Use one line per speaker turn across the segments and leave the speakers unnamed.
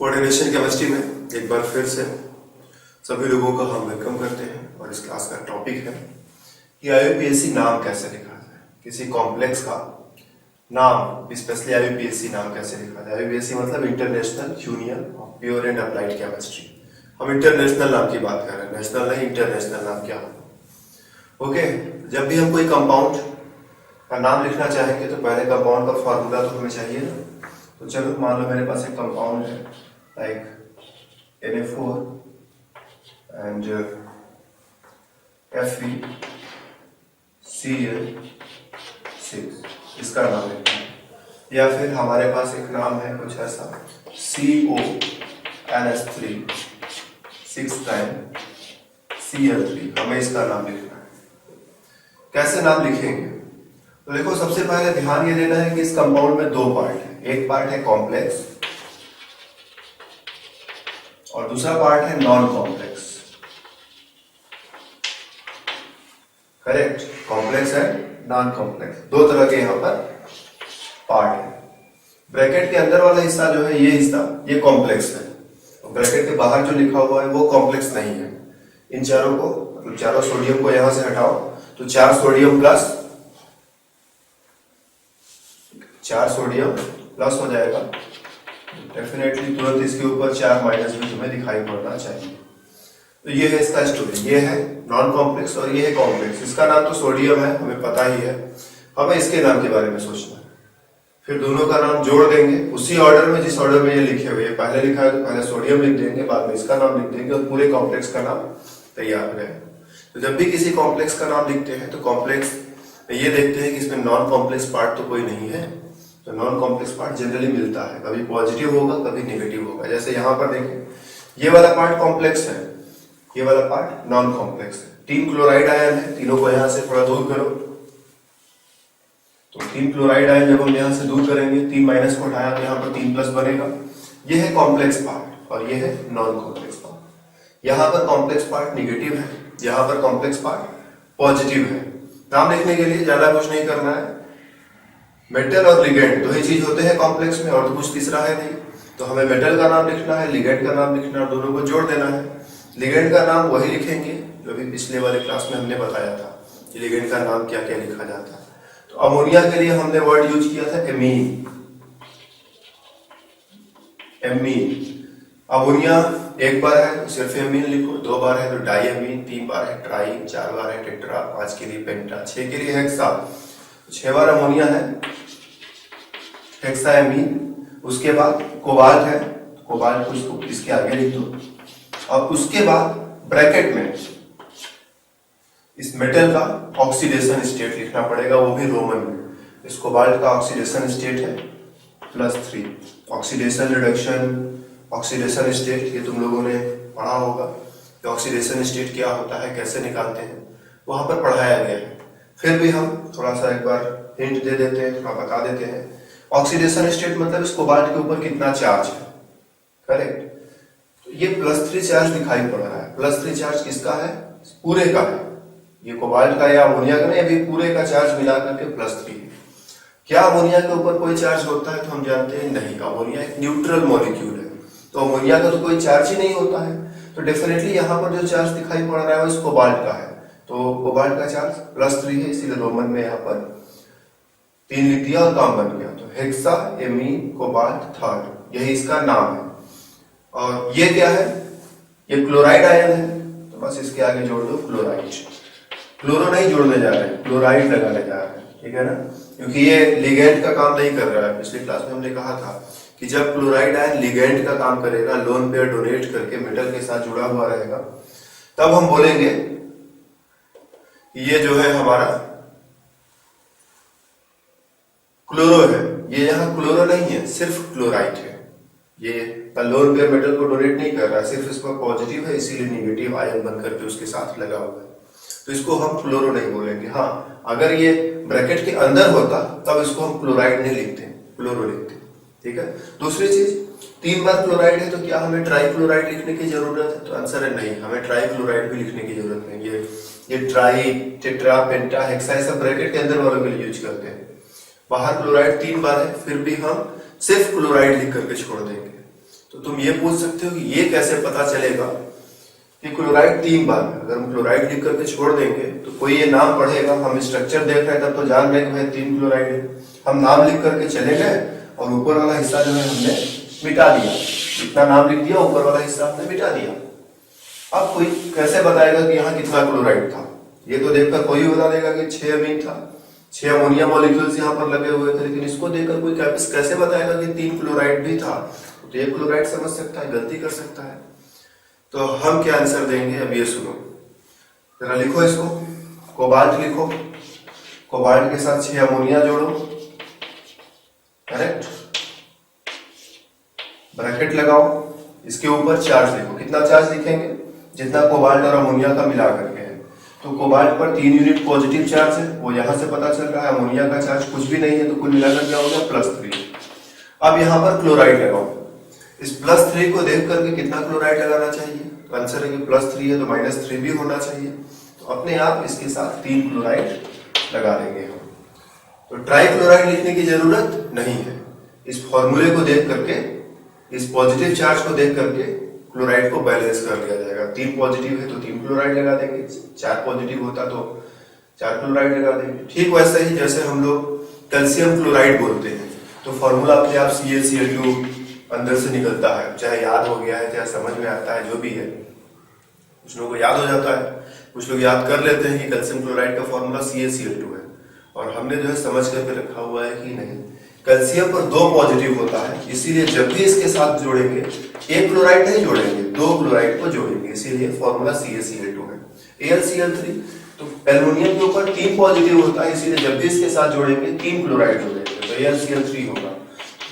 Coordination chemistry में एक बार फिर से सभी लोगों का हम वेलकम करते हैं और इस क्लास का टॉपिक है कि आईयूपीएसी नाम कैसे लिखा जाए। किसी कॉम्प्लेक्स का नाम, स्पेशली आईयूपीएसी नाम कैसे लिखा जाए। आईयूपीएसी मतलब international union of pure and applied chemistry. हम इंटरनेशनल नाम की बात कर रहे हैं, नेशनल नहीं, इंटरनेशनल नाम क्या होगा। ओके, जब भी हम कोई कंपाउंड का नाम लिखना चाहेंगे तो पहले कंपाउंड का फॉर्मूला तो हमें चाहिए ना। तो चलो मान लो मेरे पास एक कंपाउंड है लाइक Na4 एंड FeCl6, इसका नाम लिखना है। या फिर हमारे पास एक नाम है कुछ ऐसा CONS3 6 Cl3, हमें इसका नाम लिखना है। कैसे नाम लिखेंगे? तो देखो, सबसे पहले ध्यान ये देना है कि इस कंपाउंड में दो पार्ट है। एक पार्ट है कॉम्प्लेक्स और दूसरा पार्ट है नॉन कॉम्प्लेक्स। करेक्ट, कॉम्प्लेक्स है नॉन कॉम्प्लेक्स, दो तरह के यहां पर पार्ट है। ब्रैकेट के अंदर वाला हिस्सा जो है, ये हिस्सा, ये कॉम्प्लेक्स है। तो ब्रैकेट के बाहर जो लिखा हुआ है वो कॉम्प्लेक्स नहीं है। इन चारों को, मतलब चारों सोडियम को यहां से हटाओ तो 4 सोडियम प्लस हो जाएगा। डेफिनेटली तुरंत इसके ऊपर 4 माइनस भी तुम्हें दिखाई पड़ना चाहिए। तो ये है इसका स्टोरी। ये है नॉन कॉम्प्लेक्स और ये है कॉम्प्लेक्स। इसका नाम तो सोडियम है, हमें पता ही है। हमें इसके नाम के बारे में सोचना है। फिर दोनों का नाम जोड़ देंगे उसी ऑर्डर में जिस ऑर्डर में ये लिखे हुए हैं। पहले लिखा है तो पहले सोडियम लिख देंगे, बाद में इसका नाम लिख देंगे और पूरे कॉम्प्लेक्स का नाम तैयार हो जाएगा। तो जब भी किसी कॉम्प्लेक्स का नाम लिखते हैं तो कॉम्प्लेक्स ये देखते हैं कि इसमें नॉन कॉम्प्लेक्स पार्ट तो कोई नहीं है। तो नॉन कॉम्प्लेक्स पार्ट जनरली मिलता है, कभी पॉजिटिव होगा कभी नेगेटिव होगा। जैसे यहाँ पर देखें, ये वाला पार्ट कॉम्प्लेक्स है, ये वाला पार्ट नॉन कॉम्प्लेक्स है। 3 क्लोराइड आयन है, तीनों को यहाँ से थोड़ा दूर करो। तो 3 क्लोराइड आयन जब हम यहाँ से दूर करेंगे, 3 माइनस को हटाया तो यहाँ पर 3 प्लस बनेगा। ये है कॉम्प्लेक्स पार्ट और ये है नॉन कॉम्प्लेक्स पार्ट। यहाँ पर कॉम्प्लेक्स पार्ट निगेटिव है, यहाँ पर कॉम्प्लेक्स पार्ट पॉजिटिव है। नाम लिखने के लिए ज्यादा कुछ नहीं करना है। मेटल और लिगेंड दो ही चीज होते हैं कॉम्प्लेक्स में, और तो कुछ तीसरा है नहीं। तो हमें मेटल का नाम लिखना है, लिगेंड का नाम लिखना है, दोनों को जोड़ देना है। लिगेंड का नाम वही लिखेंगे जो भी पिछले वाले क्लास में हमने बताया था कि लिगेंड का नाम क्या क्या लिखा जाता है। तो अमोनिया के लिए हमने वर्ड यूज किया था एमीन। अमोनिया एक बार है तो सिर्फ एमीन लिखो, 2 बार है तो डाईएमीन, 3 बार है ट्राई, 4 बार है टेट्रा, 5 के लिए पेंटा, 6 के लिए हेक्सा। 6 बार अमोनिया है, हेक्साएमीन। उसके बाद कोबाल्ट है, कोबाल्ट को इसको इसके आगे लिख दो। और उसके बाद ब्रैकेट में इस मेटल का ऑक्सीडेशन स्टेट लिखना पड़ेगा, वो भी रोमन में। इस कोबाल्ट का ऑक्सीडेशन स्टेट है +3। ऑक्सीडेशन रिडक्शन, ऑक्सीडेशन स्टेट, ये तुम लोगों ने पढ़ा होगा कि ऑक्सीडेशन स्टेट क्या होता है, कैसे निकालते हैं, वहां पर पढ़ाया गया है। फिर भी हम थोड़ा सा एक बार हिंट दे देते हैं, थोड़ा बता देते हैं। ऑक्सीडेशन स्टेट मतलब इस कोबाल्ट के ऊपर कितना चार्ज है। करेक्ट, तो ये +3 चार्ज दिखाई पड़ रहा है। +3 चार्ज किसका है? पूरे का है। ये कोबाल्ट का या अमोनिया का नहीं, अभी पूरे का चार्ज मिला करके +3 है। क्या अमोनिया के ऊपर कोई चार्ज होता है? तो हम जानते हैं नहीं, अमोनिया एक न्यूट्रल मॉलिक्यूल है। तो अमोनिया का तो कोई चार्ज ही नहीं होता है। तो डेफिनेटली यहाँ पर जो चार्ज दिखाई पड़ रहा है वो इस कोबाल्ट का है। तो कोबाल्ट का चार्ज +3 है, इसीलिए रोमन में यहाँ पर 3 लिख दिया और काम बन गया। तो हेक्सा एमीन कोबाल्ट थर्ड, यही इसका नाम है। और ये क्या है? ये क्लोराइड आयन है, तो बस इसके आगे जोड़ दो क्लोराइड। क्लोरो नहीं जोड़ने जा रहे हैं, क्लोराइड लगाने जा रहे हैं, ठीक है ना, क्योंकि ये लिगेंड का काम नहीं कर रहा है। पिछली क्लास में हमने कहा था कि जब क्लोराइड आयन लिगेंड का काम करेगा, लोन पेयर डोनेट करके मेटल के साथ जुड़ा हुआ रहेगा, तब हम बोलेंगे ये जो है हमारा क्लोरो है। ये यहाँ क्लोरो नहीं है, सिर्फ क्लोराइड है। ये लोन पेयर मेटल को डोनेट नहीं कर रहा, सिर्फ इसका पॉजिटिव है, इसीलिए नेगेटिव आयन बनकर के उसके साथ लगा हुआ है। तो इसको हम क्लोरो नहीं बोलेंगे। हाँ, अगर ये ब्रैकेट के अंदर होता तब इसको हम क्लोराइड नहीं लिखते, क्लोरो लिखते। ठीक है। दूसरी चीज, 3 बार क्लोराइड है तो क्या हमें ट्राईक्लोराइड लिखने की जरूरत है? तो आंसर है नहीं, हमें ट्राईक्लोराइड भी लिखने की जरूरत नहीं। ये ट्राई, टेट्रा, पेंटा, हेक्सा, सब ब्रैकेट के अंदर वालों के लिए यूज करते हैं। बाहर क्लोराइड 3 बार है, फिर भी हम सिर्फ क्लोराइड लिख करके छोड़ देंगे। तो तुम ये पूछ सकते हो कि ये कैसे पता चलेगा कि क्लोराइड 3 बार है। अगर हम क्लोराइड लिख करके छोड़ देंगे तो कोई ये नाम पढ़ेगा, हम स्ट्रक्चर देख रहे हैं तब तो जान रहे कि भाई 3 क्लोराइड है, हम नाम लिख करके चले गए और ऊपर वाला हिस्सा जो है हमने मिटा दिया, जितना नाम लिख दिया ऊपर वाला हिस्सा हमने मिटा दिया। अब कोई कैसे बताएगा कि यहाँ कितना क्लोराइड था? ये तो देखकर कोई बता देगा कि 6 अमीन था, 6 अमोनिया मॉलिक्यूल्स यहाँ पर लगे हुए थे, लेकिन इसको देखकर कोई कैसे बताएगा कि 3 क्लोराइड भी था? तो एक क्लोराइड समझ सकता है, गलती कर सकता है। तो हम क्या आंसर देंगे अब ये सुनो, जरा लिखो इसको, कोबाल्ट लिखो, कोबाल्ट के साथ 6 अमोनिया जोड़ो, करेक्ट, ब्रैकेट लगाओ, इसके ऊपर चार्ज लिखो। कितना चार्ज लिखेंगे? जितना कोबाल्ट और अमोनिया का मिला करके है। तो कोबाल्ट पर 3 यूनिट पॉजिटिव चार्ज है, वो यहां से पता चल रहा है। अमोनिया का चार्ज कुछ भी नहीं है, तो कुल मिलाकर क्या हो गया? +3। अब यहां पर क्लोराइड लगाओ, इस +3 को देख करके कितना क्लोराइड लगाना चाहिए? तो आंसर है कि +3 है तो -3 भी होना चाहिए। तो अपने आप इसके साथ 3 क्लोराइड लगा देंगे हम। तो ट्राई क्लोराइड लिखने की जरूरत नहीं है। इस फॉर्मूले को देख करके, इस पॉजिटिव चार्ज को देख करके क्लोराइड को बैलेंस कर लिया जाएगा। 3 पॉजिटिव है तो 3 क्लोराइड लगा देंगे, 4 पॉजिटिव होता तो 4 क्लोराइड लगा देंगे। ठीक वैसे ही जैसे हम लोग कैल्शियम क्लोराइड बोलते हैं, तो फॉर्मूला अपने आप CaCl2 अंदर से निकलता है, चाहे याद हो गया है, चाहे समझ में आता है, जो भी है। कुछ लोगों को याद हो जाता है, कुछ लोग याद कर लेते हैं कि कैल्शियम क्लोराइड का फॉर्मूला CaCl2 है, और हमने जो है समझ करके रखा हुआ है कि नहीं, कैल्शियम पर 2 पॉजिटिव होता है, इसीलिए जब भी इसके साथ जोड़ेंगे, एक क्लोराइड नहीं जोड़ेंगे, 2 क्लोराइड को जोड़ेंगे, इसीलिए फॉर्मूला CaCl2 है। AlCl3, तो एल्युमिनियम के ऊपर 3 पॉजिटिव होता है, इसीलिए जब भी इसके साथ जोड़ेंगे 3 क्लोराइड जोड़ेंगे, तो AlCl3 होगा।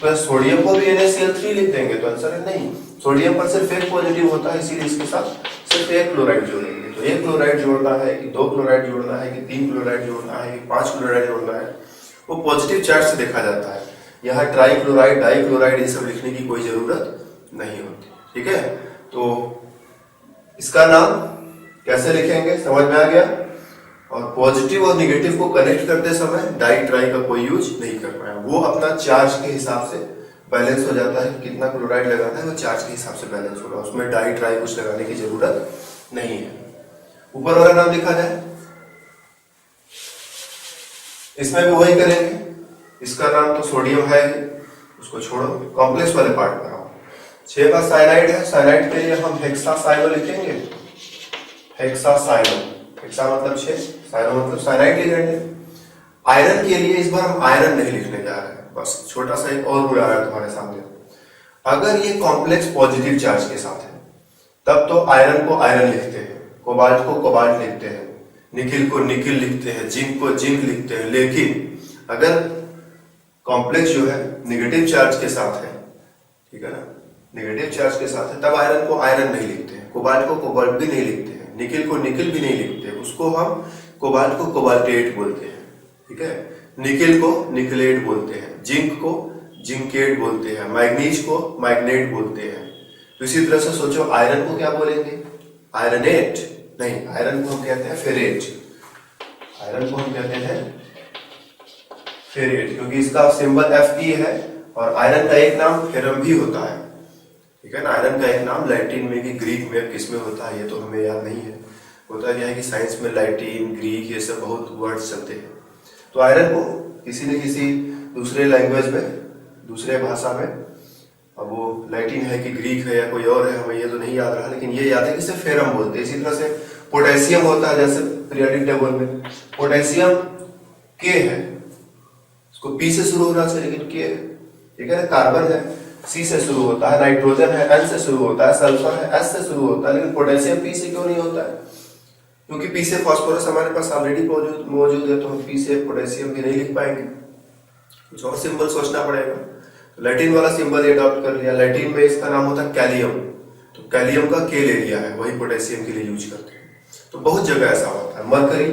तो सोडियम को भी NaCl3 लिख देंगे, तो आंसर है नहीं, सोडियम पर सिर्फ एक पॉजिटिव होता है, इसीलिए इसके साथ सिर्फ एक क्लोराइड जोड़ेंगे। तो एक क्लोराइड जोड़ना है कि 2 क्लोराइड जोड़ना है कि 3 क्लोराइड जोड़ना है कि 5 क्लोराइड जोड़ना है, वो पॉजिटिव चार्ज से देखा जाता है। यहाँ ट्राई क्लोराइड, डाई क्लोराइड, ये सब लिखने की कोई जरूरत नहीं होती। ठीक है, तो इसका नाम कैसे लिखेंगे समझ में आ गया। और पॉजिटिव और निगेटिव को कनेक्ट करते समय डाई ट्राई का कोई यूज नहीं करना है, वो अपना चार्ज के हिसाब से बैलेंस हो जाता है। कितना क्लोराइड लगाना है वो चार्ज के हिसाब से बैलेंस होगा, उसमें डाई ट्राई कुछ लगाने की जरूरत नहीं है। ऊपर वाला नाम लिखा जाए, इसमें भी वही करेंगे। इसका नाम तो सोडियम है, उसको छोड़ो, कॉम्प्लेक्स वाले पार्ट पर आओ। 6 का साइनाइड है, साइनाइड के लिए हम हेक्सासाइनो लिखेंगे, हेक्सासाइनो, हेक्सा मतलब 6, साइनो मतलब साइनाइड लिखेंगे। आयरन के लिए इस बार हम आयरन नहीं लिखने जा रहे हैं, बस छोटा सा एक और रूल आ रहा है तुम्हारे सामने। अगर ये कॉम्प्लेक्स पॉजिटिव चार्ज के साथ है तब तो आयरन को आयरन लिखते हैं, कोबाल्ट को कोबाल्ट लिखते हैं, निकिल को निकिल लिखते हैं, जिंक को जिंक लिखते हैं। लेकिन अगर कॉम्प्लेक्स जो है निगेटिव चार्ज के साथ है, ठीक है ना, निगेटिव चार्ज के साथ है, तब आयरन को आयरन नहीं लिखते हैं, कोबाल्ट को कोबाल्ट भी नहीं लिखते हैं, निकिल को निकिल भी नहीं लिखते, उसको हम कोबाल्ट को कोबाल्टेट बोलते हैं। ठीक है, निकिल को निकलेट बोलते हैं, जिंक को जिंकेट बोलते हैं, मैग्नीज को मैग्नेट बोलते हैं। तो इसी तरह से सोचो, आयरन को क्या बोलेंगे? आयरनेट नहीं, आयरन को हम कहते हैं फेरेट, आयरन को हम कहते हैं फेरेट, क्योंकि इसका सिंबल Fe है, और आयरन का एक नाम फेरम भी होता है। ठीक है ना, आयरन का एक नाम लैटिन में कि ग्रीक में किस में होता है ये तो हमें याद नहीं है। होता क्या है कि साइंस में लैटिन, ग्रीक, ये सब बहुत वर्ड्स चलते हैं। तो आयरन को किसी न किसी दूसरे लैंग्वेज में, दूसरे भाषा में, अब वो लैटिन है कि ग्रीक है या कोई और है, हमें ये तो नहीं याद रहा, लेकिन ये याद है कि इसे फेरम बोलते हैं। इसी तरह से पोटेशियम होता है, जैसे पीरियोडिक टेबल में पोटेशियम के है, उसको पी से शुरू होना चाहिए लेकिन के है। ठीक है, कार्बन है सी से शुरू होता है, नाइट्रोजन है एन से शुरू होता है, सल्फर है एस से शुरू होता है, लेकिन पोटेशियम पी से क्यों नहीं होता है? क्योंकि पी से फास्फोरस हमारे पास ऑलरेडी मौजूद है, तो हम पी से पोटेशियम भी नहीं लिख पाएंगे, कुछ और सिंबल सोचना पड़ेगा। लैटिन वाला सिंबल ये अडॉप्ट कर लिया। लैटिन में इसका नाम होता है कैलियम, तो कैलियम का के ले लिया है, वही पोटेशियम के लिए यूज करते हैं। तो बहुत जगह ऐसा होता है। मरकरी,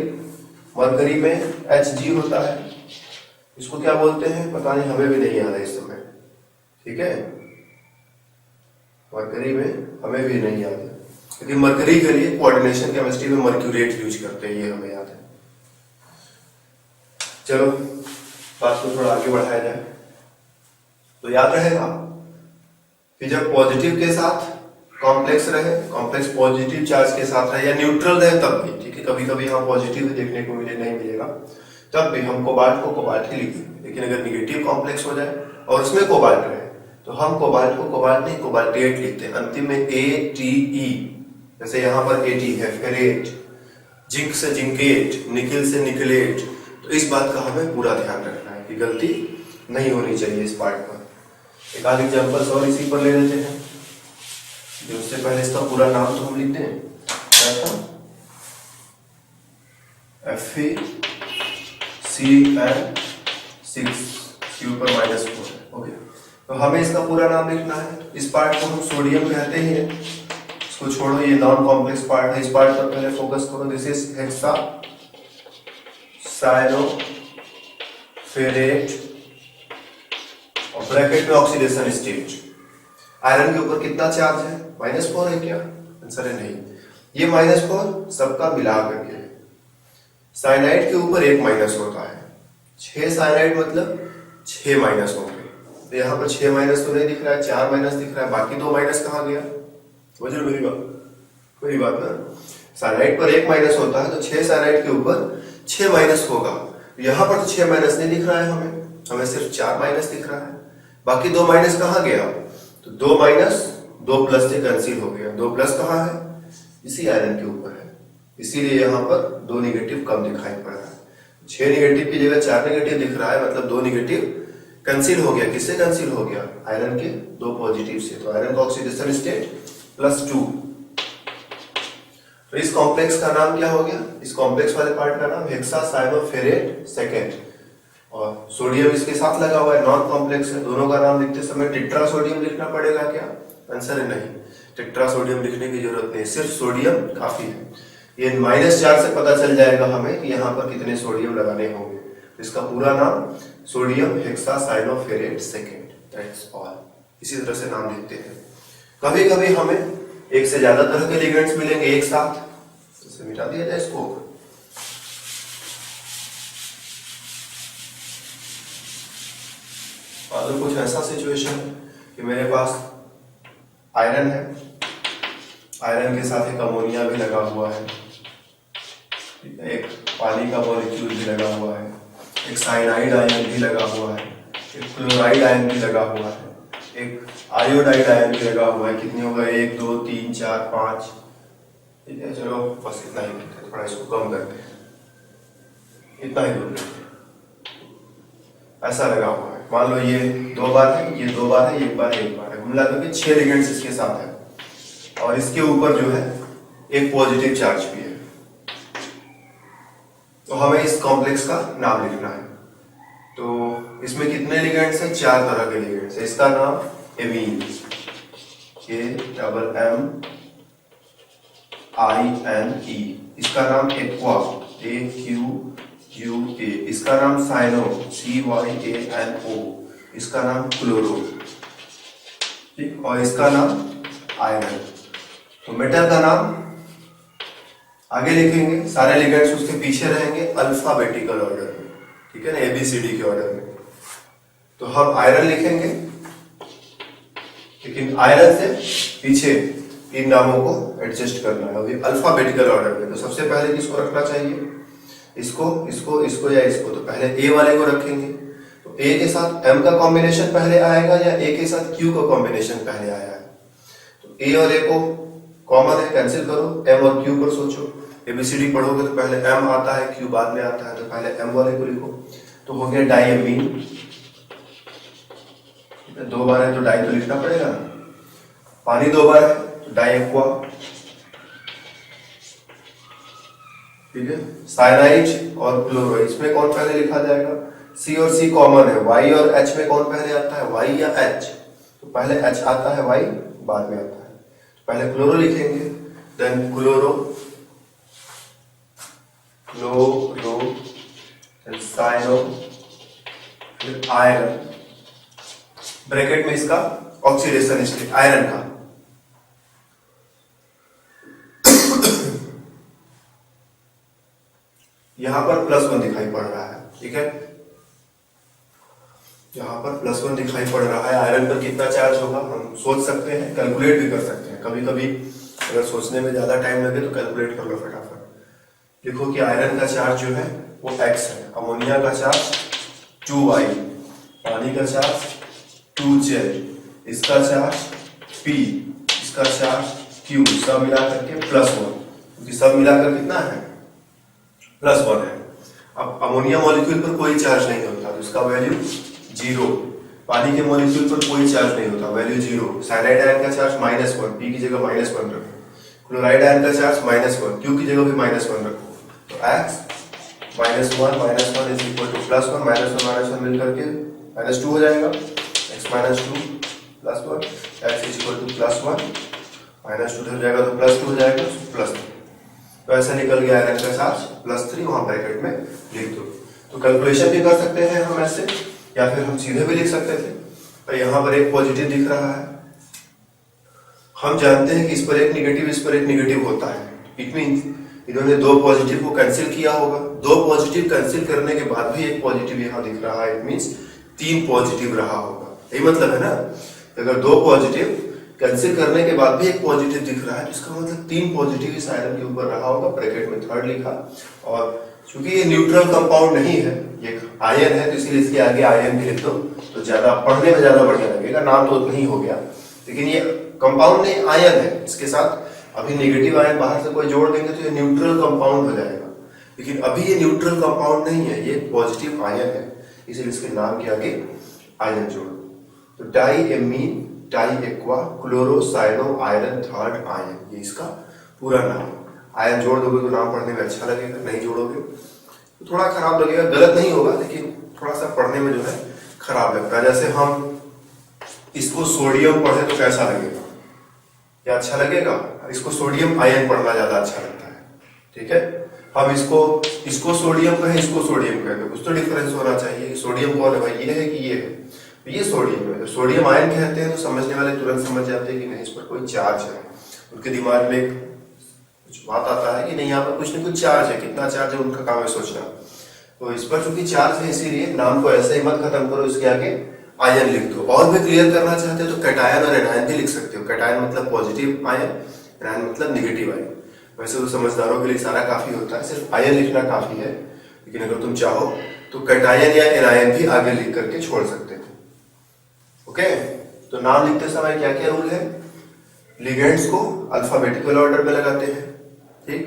मरकरी में Hg होता है, इसको क्या बोलते हैं पता नहीं, हमें भी नहीं याद है इस समय। ठीक है, मरकरी में हमें भी नहीं याद है, क्योंकि मरकरी के लिए कोऑर्डिनेशन केमिस्ट्री में मर्क्यूरेट यूज करते हैं, ये हमें याद है। चलो बात को थोड़ा आगे बढ़ाया जाए तो याद रहेगा कि जब पॉजिटिव के साथ कॉम्प्लेक्स रहे, कॉम्प्लेक्स पॉजिटिव चार्ज के साथ रहे या न्यूट्रल रहे तब भी, ठीक है, कभी कभी हम पॉजिटिव देखने को नहीं मिलेगा, तब भी हम कोबाल्ट को कोबाल्ट ही लिखेंगे। लेकिन अगर निगेटिव कॉम्प्लेक्स हो जाए और उसमें कोबाल्ट रहे तो हम कोबाल्ट को कोबाल्ट नहीं कोबाल्टेट लिखते हैं, अंतिम में ATE। जैसे यहाँ पर AT है, फेरेट, जिंक से जिंकेट, निकिल से निकलेट। तो इस बात का हमें पूरा ध्यान रखना है कि गलती नहीं होनी चाहिए इस पार्ट पर। एक आध एग्जाम्पल्स और इसी पर ले लेते हैं। जो उससे पहले इसका पूरा नाम तो हम लिखते हैं, क्या था, FeCN6 के ऊपर -4। ओके, तो हमें इसका पूरा नाम लिखना है। इस पार्ट को हम सोडियम कहते हैं, इसको छोड़ो, ये नॉन कॉम्प्लेक्स पार्ट है। इस पार्ट पर पहले फोकस करो। दिस इज हेक्सा साइनोफेरेट और ब्रैकेट में ऑक्सीडेशन स्टेट। आयरन के ऊपर कितना चार्ज है? -4 है क्या? आंसर है नहीं। ये -4 सबका मिला करके है। साइनाइड के ऊपर 1 माइनस होता है, 6 साइनाइड मतलब 6 माइनस होंगे। तो यहाँ पर 6 माइनस तो नहीं दिख रहा है, 4 माइनस दिख रहा है, बाकी 2 माइनस कहाँ गया? समझ रहे मेरी बात? कोई बात ना, साइनाइड पर 1 माइनस होता है तो 6 साइनाइड के ऊपर 6 माइनस होगा। यहाँ पर तो 6 माइनस नहीं दिख रहा है, हमें सिर्फ 4 माइनस दिख रहा है। बाकी 2 माइनस कहाँ गया? तो 2 माइनस 2 प्लस से कैंसिल हो गया। 2 प्लस कहाँ है? इसी आयरन के ऊपर है, इसीलिए यहाँ पर 2 निगेटिव कम दिखाई पड़ रहा है। 6 निगेटिव की जगह 4 निगेटिव दिख रहा है, मतलब 2 निगेटिव कैंसिल हो गया। किससे कैंसिल हो गया? आयरन के 2 पॉजिटिव से। तो आयरन का ऑक्सीडेशन स्टेट +2। तो इस कॉम्प्लेक्स का नाम क्या हो गया? इस कॉम्प्लेक्स वाले पार्ट का नाम हेक्सासाइनोफेरेट सेकेंड, और सोडियम इसके साथ लगा हुआ है, नॉन कॉम्प्लेक्स है। दोनों का नाम लिखते समय टेट्रासोडियम लिखना पड़ेगा क्या? आंसर है नहीं, टेट्रासोडियम लिखने की जरूरत नहीं, सिर्फ सोडियम काफी है। ये -4 से पता चल जाएगा हमें कि यहाँ पर कितने सोडियम लगाने होंगे। इसका पूरा नाम sodium hexacyanoferrate second, that's all. इसी तरह से नाम लिखते हैं। कभी कभी हमें एक से ज्यादा तरह के लिगेंड्स मिलेंगे एक साथ, तो इसे मिटा दिया जाए इसको। अगर कुछ ऐसा सिचुएशन कि मेरे पास आयरन है, आयरन के साथ एक अमोनिया भी लगा हुआ है, एक पानी का मॉलिक्यूल भी लगा हुआ है, एक साइनाइड आयन भी लगा हुआ है, एक क्लोराइड आयन भी लगा हुआ है, एक आयोडाइड आयन भी लगा हुआ है। कितने हो गए? 1 2 3 4 5, ठीक है, चलो बस इतना ही, थोड़ा इसको कम करते हैं, इतना ही दूर लेते हैं। ऐसा लगा हुआ है, मान लो ये 2 बार है, ये 2 बार है, 1 बार है, 1 बार है, कुल मिलाकर के 6 लिगेंड्स इसके साथ है, और इसके ऊपर जो है एक पॉजिटिव चार्ज भी है। तो हमें इस कॉम्प्लेक्स का नाम लिखना है। तो इसमें कितने लिगेंड्स हैं? 4 तरह के लिगेंड्स हैं। इसका नाम एमीन, AMINE। इसका नाम एक्वा, AQUA। इसका नाम साइनो, CYANO। इसका नाम क्लोरो, ठीक, और इसका नाम आयरन। तो मेटल का नाम आगे लिखेंगे, सारे लिगेंड्स उसके पीछे रहेंगे अल्फाबेटिकल ऑर्डर में, ठीक है ना, ABCD के ऑर्डर में। तो हम आयरन लिखेंगे, लेकिन आयरन से पीछे इन नामों को एडजस्ट करना है अभी अल्फाबेटिकल ऑर्डर में। तो सबसे पहले किसको रखना चाहिए? इसको, इसको, इसको या इसको? तो पहले A वाले को रखेंगे। तो A के साथ M का कॉम्बिनेशन पहले आएगा या A के साथ Q का कॉम्बिनेशन पहले आया है? तो A और A को कॉमन है, कैंसिल करो, M और Q पर सोचो। ABCD पढ़ोगे तो पहले M आता है, Q बाद में आता है, तो पहले M वाले को लिखो। तो हो गया डाइएमीन, 2 बार है तो डाई तो लिखना पड़ेगा ना। पानी 2 बार है तो डाइएक्वा, ठीक है। साइनाइड और क्लोरो, इसमें कौन पहले लिखा जाएगा? C और C कॉमन है, Y और H में कौन पहले आता है? Y या H? तो पहले H आता है, Y बाद में आता है। पहले क्लोरो लिखेंगे, देन क्लोरो, देन साइनो, फिर आयरन, ब्रैकेट में इसका ऑक्सीडेशन स्टेट आयरन का। यहां पर +1 दिखाई पड़ रहा है, ठीक है। यहाँ पर +1 दिखाई पड़ रहा है। आयरन पर कितना चार्ज होगा हम सोच सकते हैं, कैलकुलेट भी कर सकते हैं। कभी कभी अगर सोचने में ज्यादा टाइम लगे तो कैलकुलेट कर लो फटाफट। देखो कि आयरन का चार्ज जो है वो x है, अमोनिया का चार्ज 2y, पानी का चार्ज 2z, इसका चार्ज p, इसका चार्ज q, सब मिला करके +1, क्योंकि सब मिलाकर कितना है +1 है। अब अमोनिया मॉलिक्यूल पर कोई चार्ज नहीं होता तो इसका वैल्यू 0, पानी के मॉलिक्यूल पर कोई चार्ज नहीं होता, वैल्यू 0, साइनाइड आयन का चार्ज -1, p की जगह -1 रखो, क्लोराइड आयन का चार्ज -1, q की जगह भी -1 रखो, तो x -1 इज इक्वल टू +1, -1 मिल करके -2 हो जाएगा, x -2 +1, x is equal to +1, -2 हो जाएगा तो +2 हो जाएगा, +3। तो ऐसा निकल गया आयरन का चार्ज +3, वहां ब्रैकेट में लिख दो। तो कैलकुलेशन भी कर सकते हैं हम ऐसे, या फिर हम सीधे भी लिख सकते थे। तो यहाँ पर एक पॉजिटिव दिख रहा है, हम जानते हैं कि इस पर एक निगेटिव, इस पर एक निगेटिव होता है। इट मींस इन्होंने 2 पॉजिटिव को कैंसिल किया होगा, 2 पॉजिटिव कैंसिल करने के बाद भी एक पॉजिटिव यहाँ दिख रहा है, इट मींस 3 पॉजिटिव रहा होगा। यही मतलब है ना, अगर 2 पॉजिटिव कैंसिल करने के बाद भी एक पॉजिटिव दिख रहा है तो इसका मतलब 3 पॉजिटिव इस आयरन के ऊपर रहा होगा, ब्रैकेट में 3rd लिखा। और चूंकि ये न्यूट्रल कंपाउंड नहीं है, ये आयन है, तो इसलिए इसके आगे आयन भी लिख दो तो ज्यादा पढ़ने में ज्यादा बढ़िया लगेगा। नाम तो नहीं हो गया, लेकिन ये कंपाउंड नहीं आयन है, इसके साथ अभी नेगेटिव आयन बाहर से कोई जोड़ देंगे तो ये न्यूट्रल कंपाउंड हो जाएगा। लेकिन अभी ये न्यूट्रल कंपाउंड नहीं है, ये पॉजिटिव आयन है, इसलिए इसके नाम के आगे आयन जोड़। तो diamine di aqua chlorocyano iron 3rd ion, ये इसका पूरा नाम। आयन जोड़ दोगे तो नाम पढ़ने में अच्छा लगेगा, नहीं जोड़ोगे तो थोड़ा खराब लगेगा, गलत नहीं होगा लेकिन थोड़ा सा पढ़ने में जो है खराब लगता है। जैसे हम इसको सोडियम पढ़े तो कैसा लगेगा, क्या अच्छा लगेगा? इसको सोडियम आयन पढ़ना ज्यादा अच्छा लगता है, ठीक है। हम इसको सोडियम कहें, इसको सोडियम कहें, कुछ तो डिफरेंस होना चाहिए। सोडियम कौन है भाई, ये है कि ये है? तो ये सोडियम है। तो सोडियम आयन कहते हैं तो समझने वाले तुरंत समझ जाते हैं कि नहीं इस पर कोई चार्ज है। उनके दिमाग में कुछ बात आता है कि नहीं यहाँ पर कुछ न कुछ चार्ज है, कितना चार्ज है उनका काम है सोचना। तो इस पर चूंकि चार्ज है इसीलिए नाम को ऐसे ही मत खत्म करो, इसके आगे आयन लिख दो। और भी क्लियर करना चाहते हो तो कैटायन और एनायन भी लिख सकते हो। कैटायन मतलब पॉजिटिव आयन, एनायन मतलब नेगेटिव आयन। वैसे तो समझदारों के लिए सारा काफी होता है, सिर्फ आयन लिखना काफी है, लेकिन अगर तुम चाहो तो कैटायन या एनायन भी आगे लिख करके छोड़ सकते थे। ओके, तो नाम लिखते समय क्या क्या रूल है? लिगेंड्स को अल्फाबेटिकल ऑर्डर में लगाते हैं, ठीक।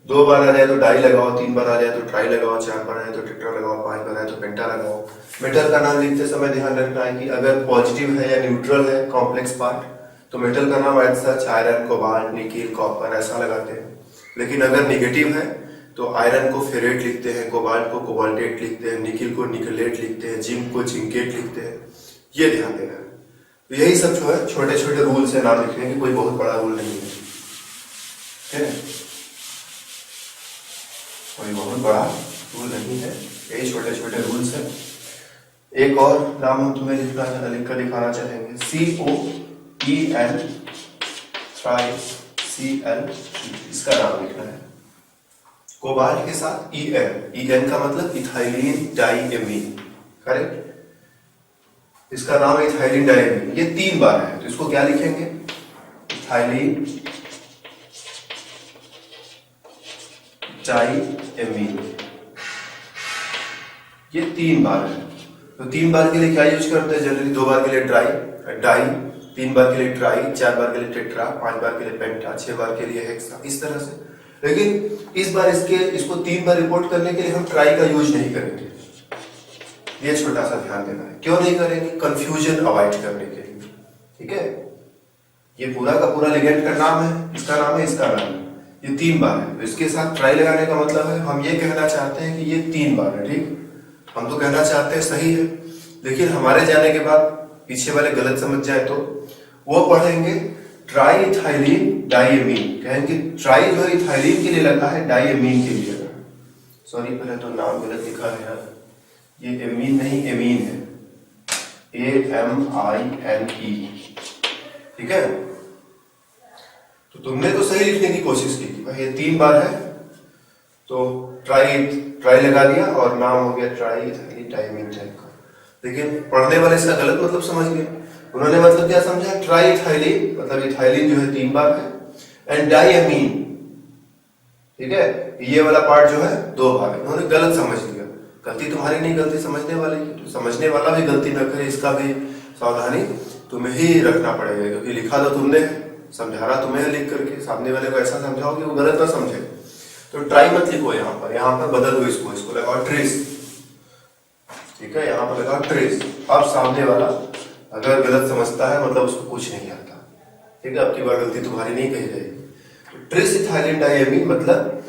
2 बार आ जाए तो डाई लगाओ, 3 बार आ जाए तो ट्राई लगाओ, 4 बार आ जाए तो टेट्रा लगाओ, 5 बार आए तो पेंटा लगाओ। मेटल का नाम लिखते समय ध्यान रखना है कि अगर पॉजिटिव है या न्यूट्रल है कॉम्प्लेक्स पार्ट तो मेटल का नाम as such iron, cobalt, nickel, copper ऐसा लगाते हैं। लेकिन अगर निगेटिव है तो आयरन को फेरेट लिखते हैं, कोबाल्ट को कोबाल्टेट लिखते हैं, निकिल को निकलेट लिखते हैं, जिंक को जिंकेट लिखते हैं। ये ध्यान देना है। तो यही सब जो है छोटे छोटे रूल्स है नाम लिखने के, कोई बहुत बड़ा रूल नहीं है, ठीक है, कोई बहुत बड़ा रूल नहीं है, यही छोटे छोटे रूल्स है। एक और नाम हम तुम्हें लिख कर दिखाना चाहेंगे, COEN TriCl, इसका नाम लिखना है। कोबाल्ट के साथ EN का मतलब इथाइलिन डाईएमीन, करेक्ट। इसका नाम है इथाइलिन डाईएमीन, ये 3 बार है तो इसको क्या लिखेंगे? इथाइलिन डाईएमीन, ये 3 बार है। तो 3 बार के लिए क्या यूज करते हैं जनरली? 2 बार के लिए डाई, 3 बार के लिए ट्राई, 4 बार के लिए टेट्रा, 5 बार के लिए पेंटा, 6 बार के लिए हेक्सा, इस तरह से। लेकिन इस बार इसको 3 बार रिपोर्ट करने के लिए हम ट्राई का यूज नहीं करेंगे, ये छोटा सा ध्यान देना है। क्यों नहीं करेंगे? कंफ्यूजन अवॉइड करने के लिए, ठीक है। ये पूरा का पूरा लिगेंड का नाम है, इसका नाम है, इसका नाम है, ये 3 बार है। तो इसके साथ ट्राई लगाने का मतलब है हम ये कहना चाहते हैं कि ये 3 बार है, ठीक। हम तो कहना चाहते हैं सही है, लेकिन हमारे जाने के बाद पीछे वाले गलत समझ जाए तो वो पढ़ेंगे ट्राई इथाइलिन डाईएमीन, कहेंगे ट्राई जो इथाइलिन के लिए लगा है, डाईएमीन के लिए लगा है। सॉरी, पहले तो नाम गलत लिखा है यार, ये एमीन नहीं एमीन है, AMINE, ठीक है। तो तुमने तो सही लिखने की कोशिश की कि भाई ये 3 बार है तो ट्राई लगा दिया और नाम हो गया ट्राई इथाइलिन डाईएमीन टाइप का। लेकिन पढ़ने वाले इसका गलत मतलब समझ गए। उन्होंने मतलब क्या समझा, ट्राई इथाइलिन मतलब इथाइलिन जो है 3 बार है, एंड डाइएमीन, ठीक है, ये वाला पार्ट जो है 2 बार है। उन्होंने गलत समझ लिया। गलती तुम्हारी नहीं, गलती समझने वाले की। तो समझने वाला भी गलती न करे, इसका भी सावधानी तुम्हें ही रखना पड़ेगा, क्योंकि लिखा तो तुमने, समझा रहा तुम्हें लिख करके, सामने वाले को ऐसा समझाओ कि वो गलत ना समझे। तो ट्राई मत लिखो यहाँ पर बदल दो इसको लगाओ ट्रेस, ठीक है, यहाँ पर लगाओ ट्रेस। अब सामने वाला अगर गलत समझता है मतलब उसको कुछ नहीं आता, ठीक है, अब की बार गलती तुम्हारी नहीं कही जाएगी। ट्रिस इथाइलिन डाइएमीन मतलब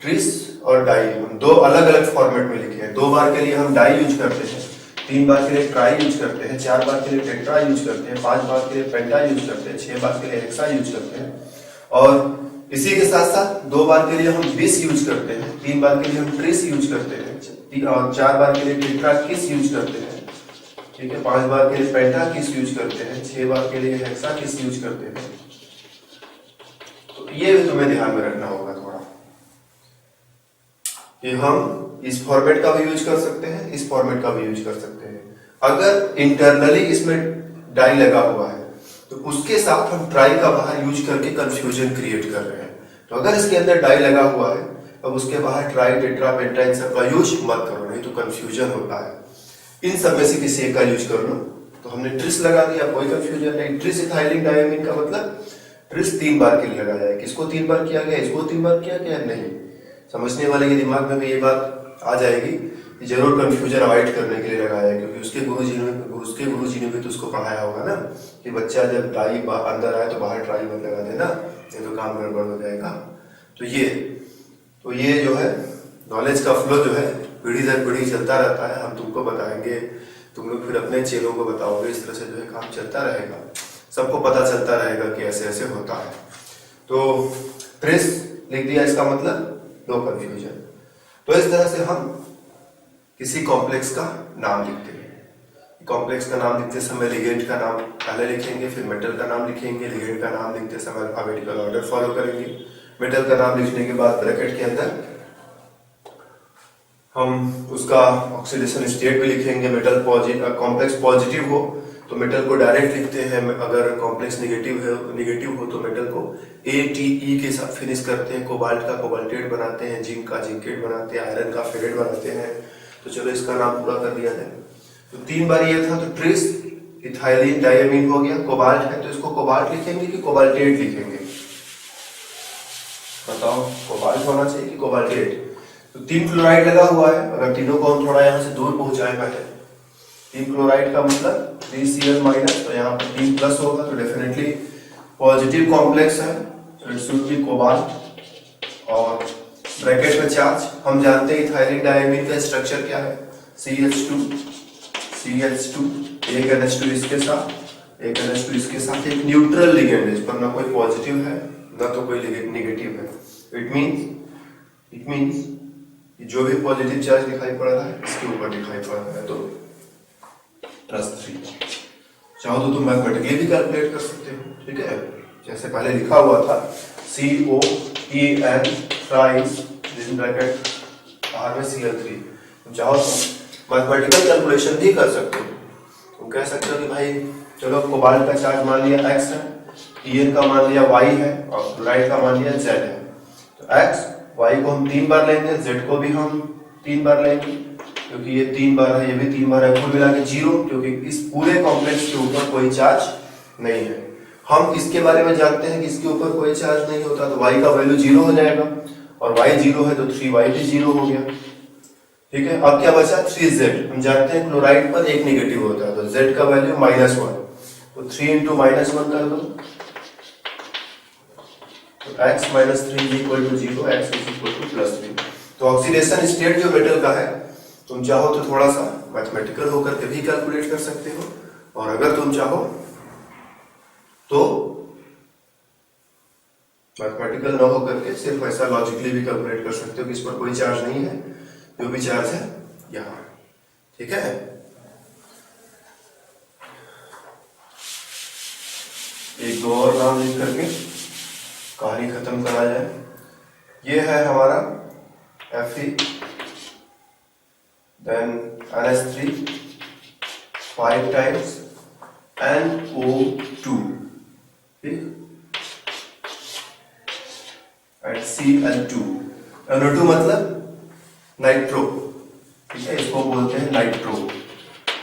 ट्रिस और डाई हम 2 अलग अलग फॉर्मेट में लिखे हैं। 2 बार के लिए हम डाई यूज करते हैं, 3 बार के लिए ट्राई यूज करते हैं, 4 बार के लिए टेट्रा यूज करते हैं, 5 बार के लिए पेंटा यूज करते हैं, 6 बार के लिए हेक्सा यूज करते हैं, और इसी के साथ साथ 2 बार के लिए हम बिस यूज करते हैं, 3 बार के लिए हम ट्रिस यूज करते हैं, और 4 बार के लिए टेट्रा किस यूज करते हैं, ठीक है, 5 बार के लिए पेंटा किस यूज करते हैं, 6 बार के लिए हेक्सा किस यूज करते हैं। तो ये भी तुम्हें ध्यान में रखना होगा थोड़ा, कि हम इस फॉर्मेट का भी यूज कर सकते हैं, इस फॉर्मेट का भी यूज कर सकते हैं। अगर इंटरनली इसमें डाई लगा हुआ है तो उसके साथ हम ट्राई का बाहर यूज करके कंफ्यूजन क्रिएट कर रहे हैं। तो अगर इसके अंदर डाई लगा हुआ है अब उसके बाहर ट्राई, टेट्रा, पेंटा इन सब का यूज मत करो, नहीं तो कंफ्यूजन होता है। इन सब में से किसी एक का यूज कर लो। तो हमने ट्रिस लगा दिया, कोई कंफ्यूजन नहीं। ट्रिस इथाइलिन डाइएमीन का मतलब ट्रिस 3 बार के लिए लगाया है। किसको 3 बार किया गया, इसको 3 बार किया गया नहीं। समझने वाले के दिमाग में भी ये बात आ जाएगी कि जरूर कंफ्यूजन अवॉइड करने के लिए लगाया है, क्योंकि उसके गुरुजी ने भी तो उसको पढ़ाया होगा ना कि बच्चा जब डाई अंदर आए तो बाहर ट्राई मत लगा देना, ये तो काम गड़बड़ हो जाएगा। तो ये जो है नॉलेज का फ्लो जो है पीढ़ी दर पीढ़ी चलता रहता है। हम तुमको बताएंगे, तुम लोग फिर अपने चेलों को बताओगे, इस तरह से जो है काम चलता रहेगा, सबको पता चलता रहेगा कि ऐसे ऐसे होता है। तो ट्रेस लिख दिया, इसका मतलब नो कंफ्यूजन। तो इस तरह से हम किसी कॉम्प्लेक्स का नाम लिखते हैं। कॉम्प्लेक्स का नाम लिखते समय लिगेंड का नाम पहले लिखेंगे, फिर मेटल का नाम लिखेंगे। लिगेंड का नाम लिखते समय अल्फाबेटिकल ऑर्डर फॉलो करेंगे। मेटल का नाम लिखने के बाद ब्रैकेट के अंदर हम उसका ऑक्सीडेशन स्टेट भी लिखेंगे। मेटल कॉम्प्लेक्स पॉजिटिव हो तो मेटल को डायरेक्ट लिखते हैं, अगर कॉम्प्लेक्स निगेटिव हो तो मेटल को ATE के साथ फिनिश करते हैं। कोबाल्ट का कोबाल्टेट बनाते हैं, जिंक का जिंकेट बनाते हैं, आयरन का फेरेट बनाते हैं। तो चलो इसका नाम पूरा कर दिया जाए। तो 3 बार ये था, तो ट्रिस इथाइलिन डाइएमीन हो गया। कोबाल्ट है तो इसको कोबाल्ट लिखेंगे कि कोबाल्टेट लिखेंगे, बताओ, कोबाल्ट होना चाहिए कि कोबाल्टेट। तो 3 क्लोराइड लगा हुआ है, अगर तीनों को हम थोड़ा यहाँ से दूर पहुंचाए पहले, 3 क्लोराइड का मतलब 3Cl माइनस, तो यहाँ पर 3 प्लस होगा, तो डेफिनेटली पॉजिटिव कॉम्प्लेक्स है, तो इट शुड बी कोबाल्ट। और ब्रैकेट में चार्ज, हम जानते हैं इथाइलिन डाइएमीन का स्ट्रक्चर क्या है, CH2 एक NH2 इसके साथ, एक NH2 इसके साथ, एक न्यूट्रल लिगेंड है, इस पर ना कोई पॉजिटिव है ना तो कोई नेगेटिव है। इट मींस जो भी पॉजिटिव चार्ज दिखाई पड़ रहा है इसके ऊपर दिखाई पड़ रहा है, तो +3। चाहो तो तुम मैथमेटिकली भी कैलकुलेट कर सकते हो, ठीक है, जैसे पहले लिखा हुआ था COEN ट्राइस दिन ब्रैकेट बाहर में Cl3। तुम चाहो तो मैथमेटिकल कैलकुलेशन भी कर सकते हो। तुम कह सकते हो कि भाई चलो कोबाल्ट का चार्ज मान लिया x है, EN का मान लिया y है, और क्लोराइड का मान लिया z है। तो x y को हम 3 बार लेंगे, z को भी हम 3 बार लेंगे, क्योंकि ये 3 बार है, ये भी 3 बार है, कुल मिला के 0, क्योंकि इस पूरे कॉम्प्लेक्स के ऊपर कोई चार्ज नहीं है। हम इसके बारे में जानते हैं कि इसके ऊपर कोई चार्ज नहीं होता, तो y का वैल्यू 0 हो जाएगा, और y 0 है तो 3y भी 0 हो गया, ठीक है। अब क्या बचा, 3z। हम जानते हैं क्लोराइड पर एक नेगेटिव होता है, तो z का वैल्यू -1, तो 3 × -1 कर दो, तो x - 3 = 0, x = +3। तो ऑक्सीडेशन स्टेट जो मेटल का है, तुम चाहो तो थोड़ा सा मैथमेटिकल होकर के भी कैलकुलेट कर सकते हो, और अगर तुम चाहो तो मैथमेटिकल ना होकर के सिर्फ ऐसा लॉजिकली भी कैलकुलेट कर सकते हो कि इस पर कोई चार्ज नहीं है, जो भी चार्ज है यहाँ, ठीक है। एक दो और नाम लिख करके कहानी खत्म करा जाए। ये है हमारा Fe, then NH3, 5 times NO2, ठीक, एंड Cl2। NO2 मतलब नाइट्रो, ठीक है, इसको बोलते हैं नाइट्रो।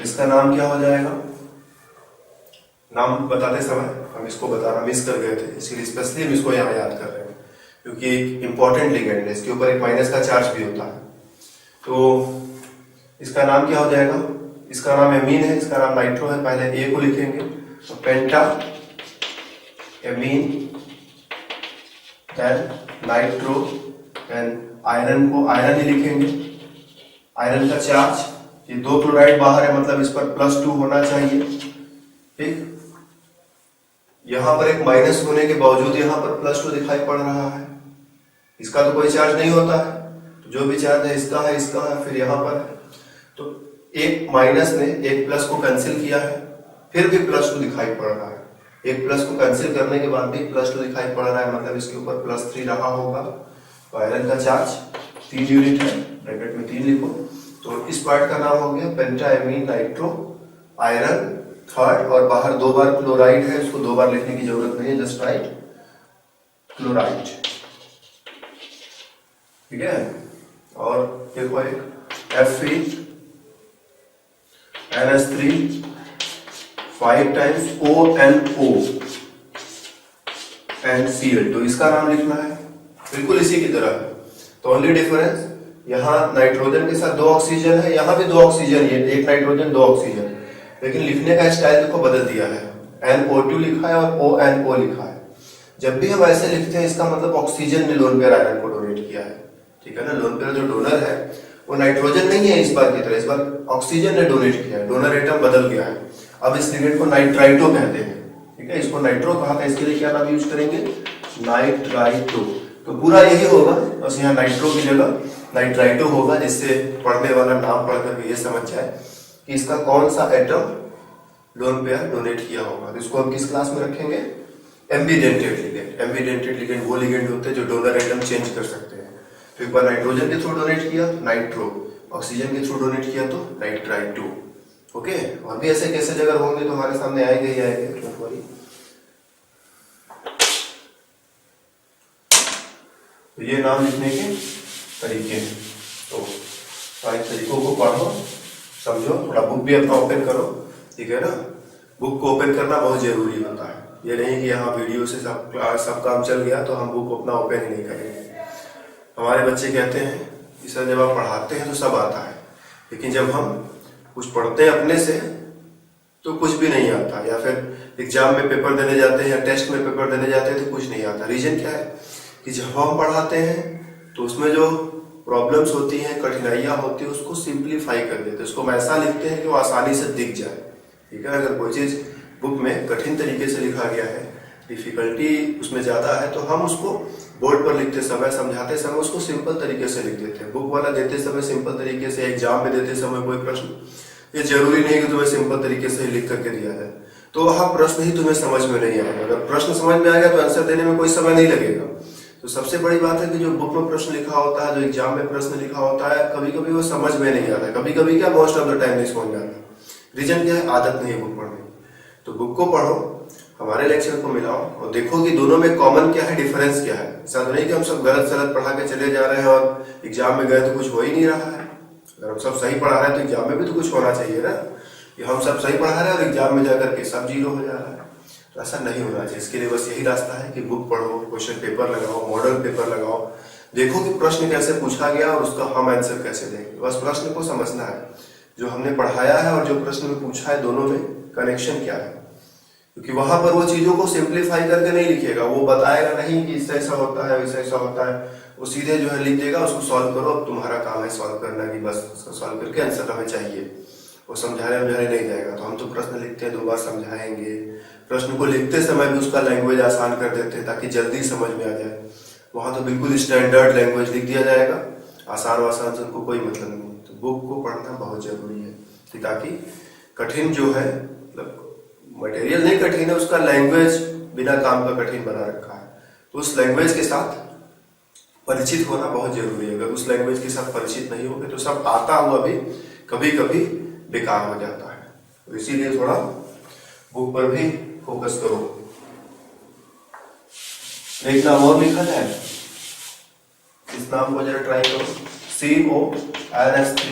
इसका नाम क्या हो जाएगा? नाम बताते समय हम इसको बताना मिस कर गए थे, इसीलिए स्पेशली हम इसको यहाँ याद कर रहे हैं, क्योंकि एक इंपॉर्टेंट लिगेंड है, इसके ऊपर एक माइनस का चार्ज भी होता है। तो इसका नाम क्या हो जाएगा? इसका नाम एमीन है, इसका नाम नाइट्रो है। पहले ए को लिखेंगे तो penta amine, then nitro, then iron को आयरन ही लिखेंगे। आयरन का चार्ज, ये 2 क्लोराइड बाहर है, मतलब इस पर +2 होना चाहिए, ठीक। यहां पर एक माइनस होने के बावजूद यहां पर +2 दिखाई पड़ रहा है, इसका तो कोई चार्ज नहीं होता है, तो जो भी चार्ज है इसका है, इसका है, फिर यहां पर है। तो एक माइनस ने एक प्लस को कैंसिल किया है, फिर भी +2 दिखाई पड़ रहा है। एक प्लस को कैंसिल करने के बाद भी +2 दिखाई पड़ रहा है, मतलब इसके ऊपर +3 रहा होगा। तो आयरन का चार्ज 3 यूनिट है, ब्रैकेट में 3 लिखो। तो इस पार्ट का नाम हो गया पेंटाएमीन नाइट्रो आयरन थर्ड, और बाहर 2 बार क्लोराइड है, उसको 2 बार लिखने की जरूरत नहीं है, जस्ट राइट क्लोराइड, ठीक है। और देखो एक Fe NH3 5 times ONO and Cl, तो इसका नाम लिखना है बिल्कुल इसी की तरह। तो ओनली डिफरेंस, यहाँ नाइट्रोजन के साथ 2 ऑक्सीजन है, यहाँ भी 2 ऑक्सीजन है, 1 नाइट्रोजन 2 ऑक्सीजन, लेकिन लिखने का स्टाइल देखो बदल दिया है, NO2 लिखा है और ONO लिखा है। जब भी हम ऐसे लिखते हैं इसका मतलब ऑक्सीजन ने लोन पेयर आयरन को डोनेट किया है, ठीक है ना। लोन पेयर जो डोनर है वो नाइट्रोजन नहीं है इस बार की तरह, इस बार ऑक्सीजन ने डोनेट किया है, डोनर एटम बदल गया है। अब इस लिगेंड को नाइट्राइटो कहते हैं, ठीक है, इसको नाइट्रो कहा था, इसके लिए क्या नाम यूज करेंगे? नाइट्राइटो। तो पूरा यही होगा, बस यहाँ नाइट्रो की जगह नाइट्राइटो होगा, जिससे पढ़ने वाला नाम पढ़ करके ये समझ जाए कि इसका कौन सा एटम लोन पेयर डोनेट किया होगा। तो इसको हम किस क्लास में रखेंगे? एम्बीडेंटेड लिगेंड। एम्बीडेंटेड लिगेंड वो लिगेंड होते हैं जो डोनर एटम चेंज कर सकते हैं। तो एक बार नाइट्रोजन के थ्रू डोनेट किया नाइट्रो, ऑक्सीजन के थ्रू डोनेट किया तो नाइट्राइटो, ओके। और भी ऐसे कैसे जगह होंगे तो हमारे सामने आएंगे ही आएंगे, डोंट वरी। तो ये नाम लिखने के तरीके हैं, तो सारे तरीकों को पढ़ो, समझो, थोड़ा बुक भी अपना ओपन करो, ठीक है ना। बुक को ओपन करना बहुत जरूरी होता है, ये नहीं कि यहाँ वीडियो से सब काम चल गया तो हम बुक अपना ओपन ही नहीं करेंगे। हमारे बच्चे कहते हैं कि सर जब आप पढ़ाते हैं तो सब आता है, लेकिन जब हम कुछ पढ़ते हैं अपने से तो कुछ भी नहीं आता, या फिर एग्जाम में पेपर देने जाते हैं या टेस्ट में पेपर देने जाते हैं तो कुछ नहीं आता। रीजन क्या है कि जब हम पढ़ाते हैं तो उसमें जो प्रॉब्लम्स होती हैं, कठिनाइयाँ होती है, उसको सिंप्लीफाई कर देते हैं, उसको ऐसा लिखते हैं कि वो आसानी से दिख जाए, ठीक है। अगर कोई चीज़ बुक में कठिन तरीके से लिखा गया है, डिफिकल्टी उसमें ज़्यादा है, तो हम उसको बोर्ड पर लिखते समय, समझाते समय उसको सिंपल तरीके से लिख देते हैं। बुक वाला देते समय सिंपल तरीके से, एग्जाम में देते समय कोई प्रश्न, ये जरूरी नहीं कि तुम्हें सिंपल तरीके से ही लिख करके दिया जाए, तो वहाँ प्रश्न ही तुम्हें समझ में नहीं आएगा। अगर प्रश्न समझ में आएगा तो आंसर देने में कोई समय नहीं लगेगा। तो सबसे बड़ी बात है कि जो बुक में प्रश्न लिखा होता है, जो एग्जाम में प्रश्न लिखा होता है, कभी कभी वो समझ में नहीं आता, कभी कभी क्या मोस्ट ऑफ द टाइम नहीं समझ में आता। रीजन क्या है? आदत नहीं है बुक पढ़ने। तो बुक को पढ़ो, हमारे लेक्चर को मिलाओ और देखो कि दोनों में कॉमन क्या है, डिफरेंस क्या है। ऐसा तो नहीं कि हम सब गलत सलत पढ़ा के चले जा रहे हैं और एग्जाम में गए तो कुछ हो ही नहीं रहा है। अगर हम सब सही पढ़ा रहे हैं तो एग्जाम में भी तो कुछ होना चाहिए ना, कि हम सब सही पढ़ा रहे हैं और एग्जाम में जाकर के सब 0 हो जा रहा है। तो ऐसा नहीं होना चाहिए। इसके लिए बस यही रास्ता है कि बुक पढ़ो, क्वेश्चन पेपर लगाओ, मॉडल पेपर लगाओ, देखो कि प्रश्न कैसे पूछा गया और उसका हम आंसर कैसे देंगे। बस प्रश्न को समझना है, जो हमने पढ़ाया है और जो प्रश्न में पूछा है दोनों में कनेक्शन क्या है, क्योंकि वहां पर वो चीजों को सिंप्लीफाई करके नहीं लिखेगा, वो बताएगा नहीं कि इससे ऐसा होता है, वैसा ऐसा होता है, वो सीधे जो है लिख देगा, उसको सॉल्व करो। अब तुम्हारा काम है सॉल्व करना, कि बस उसको सॉल्व करके आंसर हमें चाहिए, वो समझाने नहीं जाएगा। तो हम तो प्रश्न लिखते हैं 2 बार समझाएंगे, प्रश्न को लिखते समय भी उसका लैंग्वेज आसान कर देते हैं ताकि जल्दी समझ में आ जाए। वहां तो बिल्कुल स्टैंडर्ड लैंग्वेज लिख दिया जाएगा, आसान वासान से उनको कोई मतलब नहीं। तो बुक को पढ़ना बहुत जरूरी है कि ताकि कठिन जो है, मतलब मटेरियल नहीं कठिन है, उसका लैंग्वेज बिना काम का कठिन बना रखा है, तो उस लैंग्वेज के साथ परिचित होना बहुत जरूरी है। अगर उस लैंग्वेज के साथ परिचित नहीं होगे तो सब आता हुआ भी कभी कभी बेकार हो जाता है। तो इसीलिए थोड़ा बुक पर भी फोकस करो। एक नाम और लिखा जाए, इस नाम को जरा ट्राई करो, CONS3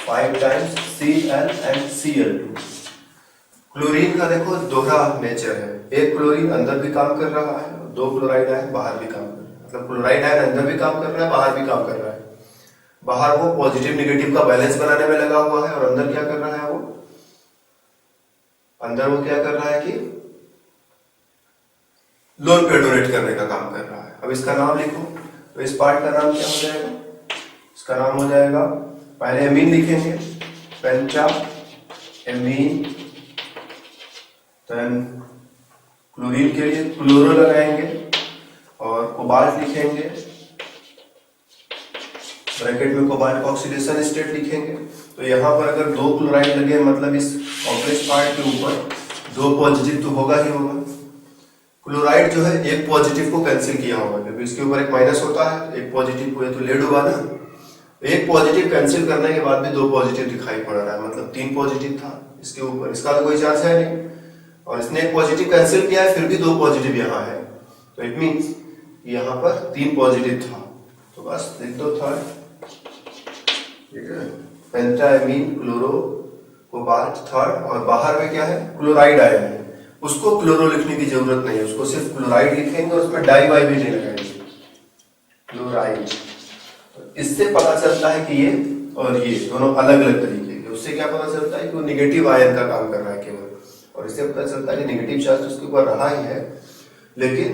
5 times Cl and Cl2। Chlorine का देखो दोहरा नेचर है, एक क्लोरीन अंदर भी काम कर रहा है, दो क्लोराइड आयन बाहर भी काम कर रहा है। मतलब क्लोराइड आयन अंदर भी काम कर रहा है, बाहर भी काम कर रहा है। बाहर वो पॉजिटिव नेगेटिव का बैलेंस बनाने में लगा हुआ है, और अंदर क्या कर रहा है वो, अंदर वो क्या कर रहा है कि लोन पे डोनेट करने का काम कर रहा है। अब इसका नाम लिखो, तो इस पार्ट का नाम क्या हो जाएगा, इसका नाम हो जाएगा, पहले एमीन लिखेंगे, पेंटा एमीन, देन क्लोरीन के लिए क्लोरो लगाएंगे और कोबाल्ट लिखेंगे, ब्रैकेट में कोबाल्ट ऑक्सीडेशन स्टेट लिखेंगे। तो यहाँ पर अगर दो क्लोराइड लगे, मतलब इस कॉम्प्लेक्स पार्ट के ऊपर दो पॉजिटिव तो होगा ही होगा। क्लोराइड जो है एक पॉजिटिव को कैंसिल किया होगा, क्योंकि इसके ऊपर एक माइनस होता है, एक पॉजिटिव हुए तो लेड होगा ना। एक पॉजिटिव कैंसिल करने के बाद भी दो पॉजिटिव दिखाई पड़ रहा है, मतलब 3 पॉजिटिव था इसके ऊपर, इसका तो कोई चांस है नहीं, और इसने एक पॉजिटिव कैंसिल किया है, फिर भी 2 पॉजिटिव यहाँ है, तो इट मीन्स यहाँ पर 3 पॉजिटिव था। तो बस लिख दो थर्ड, ठीक है, पेंटाएमीन क्लोरो कोबाल्ट थर्ड, और बाहर में क्या है, क्लोराइड आया है, उसको क्लोरो लिखने की जरूरत नहीं है, उसको सिर्फ क्लोराइड लिखेंगे और उसमें डाई वाई भी नहीं लगाएंगे, क्लोराइड। इससे पता चलता है कि ये और ये दोनों अलग अलग तरीके के। उससे क्या पता चलता है कि वो नेगेटिव आयन का काम कर रहा है केवल, और इससे पता चलता है कि नेगेटिव चार्ज तो उसके ऊपर रहा ही है, लेकिन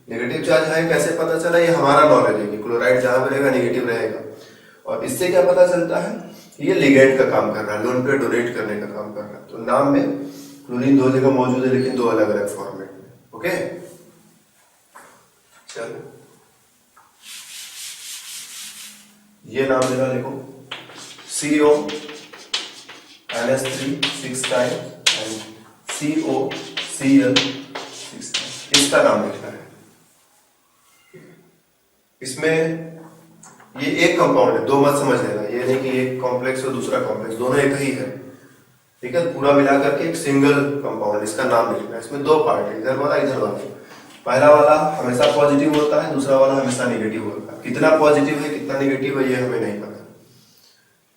नेगेटिव चार्ज है कैसे पता चला, ये हमारा नॉलेज है कि क्लोराइड जहां पर रहेगा नेगेटिव रहेगा। और इससे क्या पता चलता है कि ये लिगेंड का काम कर रहा है, लोन पे डोनेट करने का काम कर रहा है। तो नाम में क्लोरीन 2 जगह मौजूद है, लेकिन 2 अलग अलग फॉर्मेट में। ओके, चलो ये नाम जरा लिखो, CONS3 6 time and COCl 6 time, इसका नाम लिखना है। इसमें ये एक कंपाउंड है, 2 मत समझ लेना, ये नहीं कि एक कॉम्प्लेक्स और दूसरा कॉम्प्लेक्स, दोनों एक ही है, ठीक है, पूरा मिलाकर के एक सिंगल कंपाउंड, इसका नाम लिखना है। इसमें 2 पार्ट है, इधर वाला इधर वाला। पहला वाला हमेशा पॉजिटिव होता है, दूसरा वाला हमेशा नेगेटिव होता है। कितना पॉजिटिव है कितना नेगेटिव है ये हमें नहीं पता,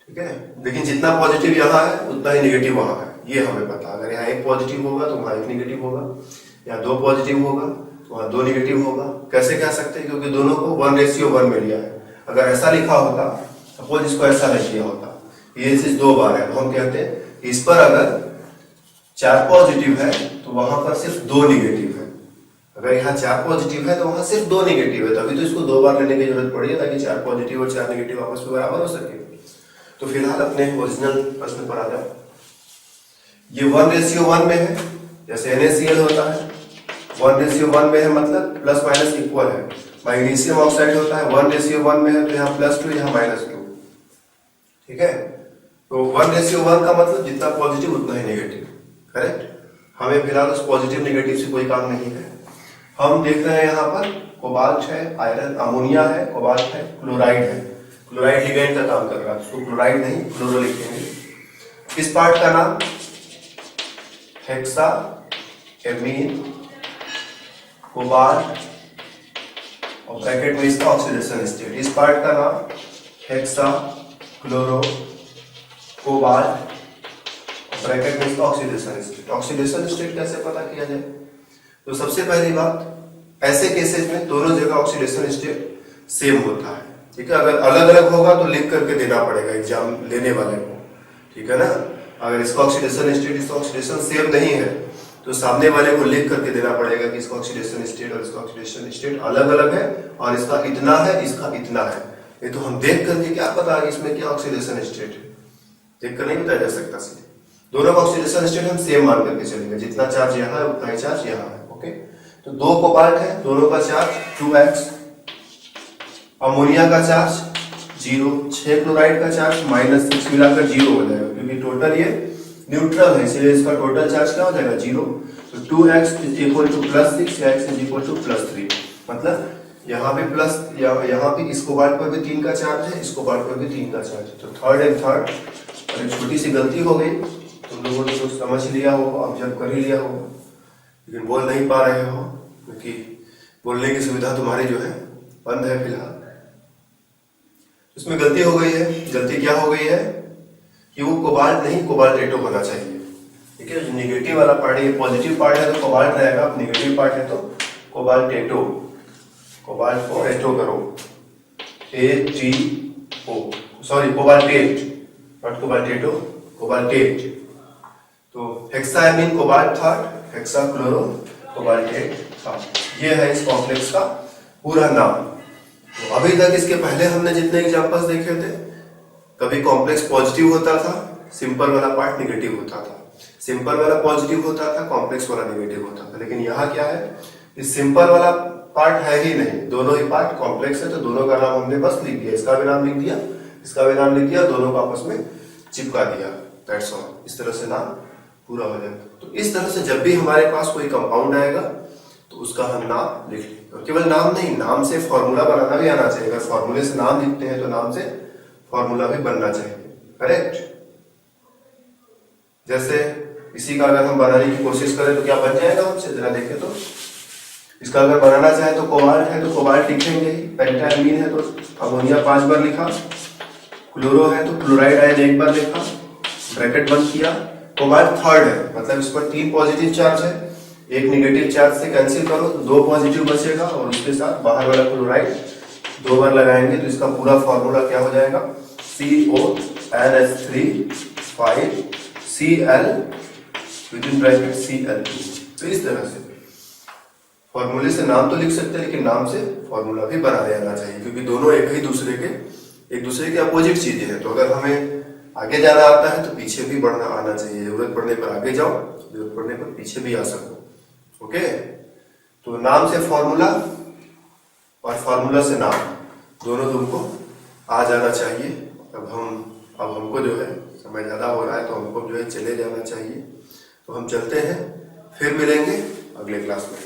ठीक है, लेकिन जितना पॉजिटिव यहाँ है उतना ही नेगेटिव वहां है, ये हमें पता। अगर यहाँ एक पॉजिटिव होगा तो वहां एक नेगेटिव होगा, या 2 पॉजिटिव होगा तो वहां 2 नेगेटिव होगा। कैसे कह सकते हैं, क्योंकि दोनों को 1:1 में लिया है। अगर ऐसा लिखा होता, सपोज इसको ऐसा नहीं किया होता, ये चीज 2 बार है, तो हम कहते हैं इस पर अगर 4 पॉजिटिव है तो वहां पर सिर्फ 2 नेगेटिव है। अगर यहाँ 4 पॉजिटिव है तो वहां सिर्फ 2 नेगेटिव है, तभी तो इसको 2 बार लेने की जरूरत पड़ी है, ताकि 4 पॉजिटिव और 4 नेगेटिव आपस में बराबर हो सके। तो फिलहाल अपने ओरिजिनल प्रश्न पर आ जाओ। ये 1:1 में है, जैसे NaCl होता है 1:1 में है, मतलब प्लस माइनस इक्वल है। मैग्नीशियम ऑक्साइड होता है 1:1 में है, तो यहाँ +2 यहाँ -2, ठीक है। तो 1:1 का मतलब जितना पॉजिटिव उतना ही नेगेटिव, करेक्ट। हमें फिलहाल उस पॉजिटिव नेगेटिव से कोई काम नहीं है। हम देख रहे हैं यहाँ पर कोबाल्ट है, आयरन अमोनिया है, कोबाल्ट है, क्लोराइड है। क्लोराइड लिगेंड का काम कर रहा है, उसको क्लोराइड नहीं क्लोरो लिखेंगे। इस पार्ट का नाम हेक्सा एमीन कोबाल्ट, और ब्रैकेट में इसका ऑक्सीडेशन स्टेट। इस पार्ट का नाम हेक्सा क्लोरो कोबाल्ट, ब्रैकेट में इसका ऑक्सीडेशन स्टेट। ऑक्सीडेशन स्टेट कैसे पता किया जाए, तो सबसे पहली बात, ऐसे केसेस में दोनों जगह ऑक्सीडेशन स्टेट सेम होता है, ठीक है। अगर अलग अलग होगा तो लिख करके देना पड़ेगा एग्जाम लेने वाले को, ठीक है ना। अगर इसका ऑक्सीडेशन स्टेट इसका ऑक्सीडेशन सेम नहीं है तो सामने वाले को लिख करके देना पड़ेगा कि इसका ऑक्सीडेशन स्टेट और इसका ऑक्सीडेशन स्टेट अलग अलग है, और इसका इतना है इसका इतना है। ये तो हम देख करके क्या पता है इसमें क्या ऑक्सीडेशन स्टेट है, देख कर नहीं बताया जा सकता सीधे। दोनों का ऑक्सीडेशन स्टेट हम सेम मान करके चलेंगे, जितना चार्ज यहाँ है उतना ही चार्ज यहाँ है, ओके। तो 2 कोबाल्ट है, दोनों का चार्ज 2x, अमोनिया का चार्ज 0, 6 क्लोराइड का चार्ज -6, मिलाकर 0 हो जाएगा, क्योंकि टोटल ये न्यूट्रल है, इसलिए इसका टोटल चार्ज क्या हो जाएगा 0। तो 2x = +6 या x = +3, मतलब यहाँ पे प्लस, यहाँ पे इस कोबाल्ट पर भी 3 का चार्ज है, इस कोबाल्ट पर भी 3 का चार्ज है। तो थर्ड एंड थर्ड, और एक छोटी सी गलती हो गई, तुम लोगों ने तो समझ लिया हो, ऑब्जर्व कर ही लिया हो, लेकिन बोल नहीं पा रहे हो क्योंकि बोलने की सुविधा तुम्हारी जो है बंद है फिलहाल। इसमें गलती हो गई है। गलती क्या हो गई है कि वो कोबाल्ट नहीं कोबाल्टेटो होना चाहिए। ठीक है, जो निगेटिव वाला पार्ट है, पॉजिटिव पार्ट है तो कोबाल्ट रहेगा, निगेटिव पार्ट है तो कोबाल्टेटो। कोबाल्ट को एटो करो, ATO, sorry cobaltate, not cobaltato, cobaltate. तो हेक्साएमिन कोबाल्ट था, हेक्सा क्लोरो कोबाल्टेट था। ये है इस कॉम्प्लेक्स का पूरा नाम। तो अभी तक इसके पहले हमने जितने एग्जांपल्स देखे थे, कभी कॉम्प्लेक्स पॉजिटिव होता था, सिंपल वाला पार्ट निगेटिव होता था, सिंपल वाला पॉजिटिव होता था, कॉम्प्लेक्स वाला निगेटिव होता था। लेकिन यहाँ क्या है, इस सिंपल वाला पार्ट है ही नहीं, दोनों ही पार्ट कॉम्प्लेक्स है, तो दोनों का नाम हमने बस लिख दिया, इसका भी नाम लिख दिया, इसका भी नाम लिख दिया, दोनों को आपस में चिपका दिया, दैट्स ऑल। इस तरह से नाम पूरा हो जाएगा। तो इस तरह से जब भी हमारे पास कोई कंपाउंड आएगा तो उसका हम नाम लिख लेंगे। और केवल नाम नहीं, नाम से फॉर्मूला बनाना भी आना चाहिए। अगर फॉर्मूले से नाम लिखते हैं तो नाम से फॉर्मूला भी बनना चाहिए, करेक्ट। जैसे इसी का अगर हम बनाने की कोशिश करें तो क्या बन जाएगा हमसे, जरा देखें तो। इसका अगर बनाना चाहे तो कोबाल्ट है तो कोबाल्ट लिखेंगे ही, पेंटाएमीन है तो अमोनिया 5 बार लिखा, क्लोरो है तो क्लोराइड आयन 1 बार लिखा, ब्रैकेट बंद किया। कोबाल्ट थर्ड है, मतलब इस पर 3 पॉजिटिव चार्ज है, एक निगेटिव चार्ज से कैंसिल करो तो 2 पॉजिटिव बचेगा, और उसके साथ बाहर वाला क्लोराइड 2 बार लगाएंगे तो इसका पूरा फॉर्मूला क्या हो जाएगा, CONH3 5Cl within bracket Cl2। तो इस तरह से फॉर्मूले से नाम तो लिख सकते हैं, लेकिन नाम से फॉर्मूला भी बना देना चाहिए, क्योंकि दोनों एक दूसरे के अपोजिट चीजें हैं। तो अगर हमें आगे जाना आता है तो पीछे भी बढ़ना आना चाहिए। जरूरत पड़ने पर आगे जाओ, जरूरत पड़ने पर पीछे भी आ सको। ओके, तो नाम से फॉर्मूला और फॉर्मूला से नाम दोनों तुमको आ जाना चाहिए। अब हमको जो है समय ज्यादा हो रहा है तो हमको जो है चले जाना चाहिए। तो हम चलते हैं, फिर मिलेंगे अगले क्लास में।